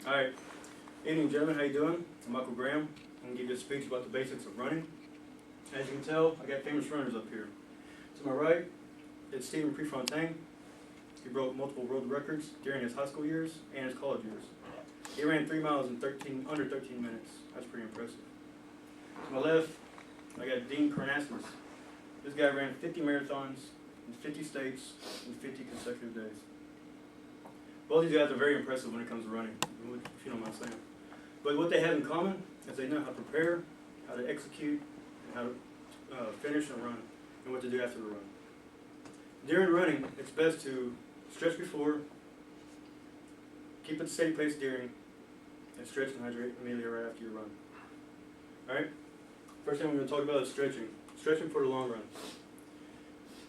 Alright, evening gentlemen, how you doing? I'm Michael Graham. I'm going to give you a speech about the basics of running. As you can tell, I got famous runners up here. To my right, it's Stephen Prefontaine. He broke multiple world records during his high school years and his college years. He ran 3 miles in under 13 minutes. That's pretty impressive. To my left, I got Dean Karnassus. This guy ran 50 marathons in 50 states in 50 consecutive days. Both these guys are very impressive when it comes to running, if you don't mind saying. But what they have in common is they know how to prepare, how to execute, and how to finish a run, and what to do after the run. During running, it's best to stretch before, keep at a steady pace during, and stretch and hydrate immediately right after your run. Alright? First thing we're going to talk about is stretching. Stretching for the long run.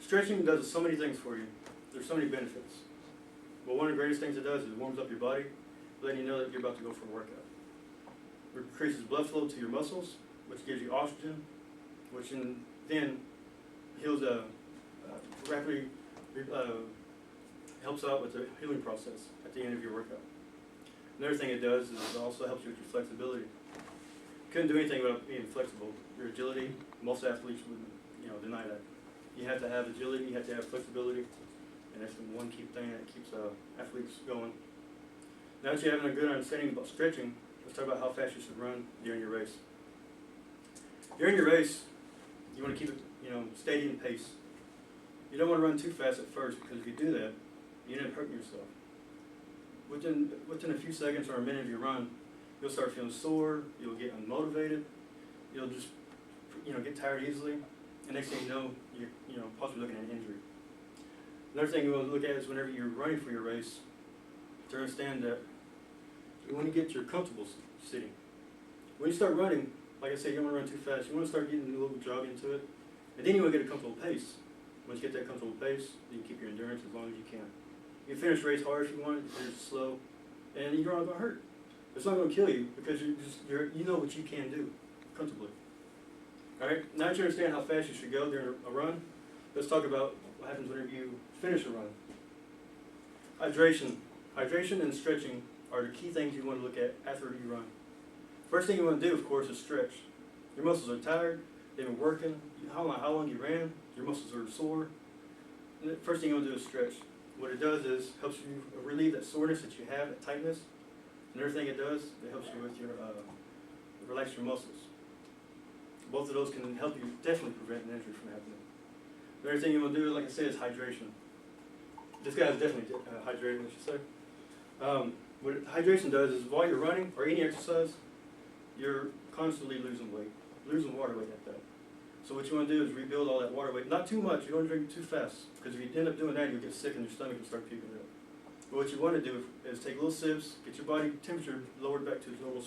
Stretching does so many things for you. There's so many benefits. Well, one of the greatest things it does is it warms up your body, letting you know that you're about to go for a workout. It increases blood flow to your muscles, which gives you oxygen, which then heals rapidly helps out with the healing process at the end of your workout. Another thing it does is it also helps you with your flexibility. You couldn't do anything without being flexible. Your agility, most athletes would deny that. You have to have agility, you have to have flexibility. And that's the one key thing that keeps athletes going. Now that you have a good understanding about stretching, let's talk about how fast you should run during your race. During your race, you want to keep it, steady in pace. You don't want to run too fast at first, because if you do that, you end up hurting yourself. Within a few seconds or a minute of your run, you'll start feeling sore. You'll get unmotivated. You'll just, get tired easily. And next thing you know, you're possibly looking at an injury. Another thing you want to look at is whenever you're running for your race, to understand that you want to get your comfortable sitting. When you start running, like I said, you don't want to run too fast. You want to start getting a little jog into it. And then you want to get a comfortable pace. Once you get that comfortable pace, you can keep your endurance as long as you can. You can finish the race hard if you want, you finish slow, and you're not going to hurt. It's not going to kill you because you know what you can do comfortably. Alright, now that you understand how fast you should go during a run, let's talk about what happens whenever you finish a run. Hydration and stretching are the key things you want to look at after you run. First thing you want to do, of course, is stretch. Your muscles are tired, they've been working, how long you ran, your muscles are sore. And the first thing you want to do is stretch. What it does is helps you relieve that soreness that you have, that tightness. Another thing it does, it helps you with your relax your muscles. Both of those can help you definitely prevent an injury from happening. Another thing you want to do, like I said, is hydration. This guy is definitely hydrated, I should say. What hydration does is while you're running or any exercise, you're constantly losing weight, losing water weight at that. So what you want to do is rebuild all that water weight. Not too much, you don't drink too fast, because if you end up doing that, you'll get sick and your stomach will start puking it up. But what you want to do is take little sips, get your body temperature lowered back to its normal,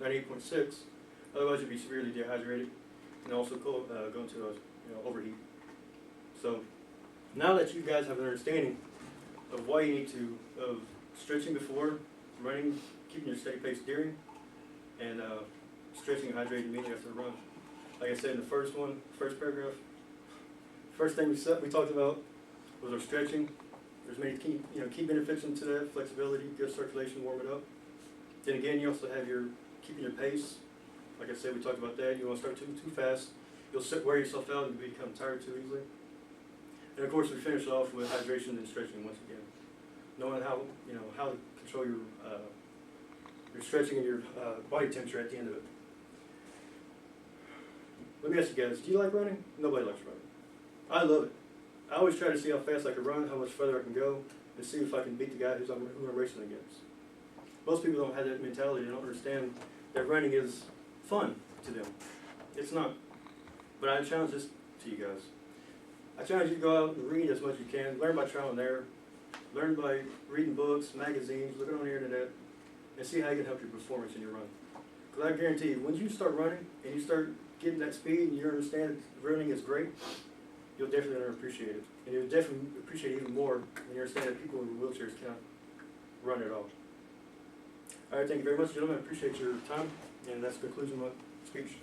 98.6. Otherwise, you'll be severely dehydrated and also go into overheat. So now that you guys have an understanding of why you need to, of stretching before running, keeping your steady pace during, and stretching and hydrating immediately after the run. Like I said in the first paragraph, first thing we talked about was our stretching. There's many key benefits into that: flexibility, good circulation, warm it up. Then again, you also have keeping your pace. Like I said, we talked about that. You want to start too fast, you'll wear yourself out and become tired too easily. And of course, we finish off with hydration and stretching once again, knowing how to control your stretching and your body temperature at the end of it. Let me ask you guys: do you like running? Nobody likes running. I love it. I always try to see how fast I can run, how much further I can go, and see if I can beat the guy who I'm racing against. Most people don't have that mentality. They don't understand that running is fun to them. It's not. But I challenge this to you guys. I challenge you to go out and read as much as you can. Learn by trial and error. Learn by reading books, magazines, looking on the internet, and see how you can help your performance in your run. Because I guarantee you, once you start running and you start getting that speed and you understand that running is great, you'll definitely appreciate it. And you'll definitely appreciate it even more when you understand that people in wheelchairs cannot run at all. All right, thank you very much, gentlemen. I appreciate your time, and that's the conclusion of my speech.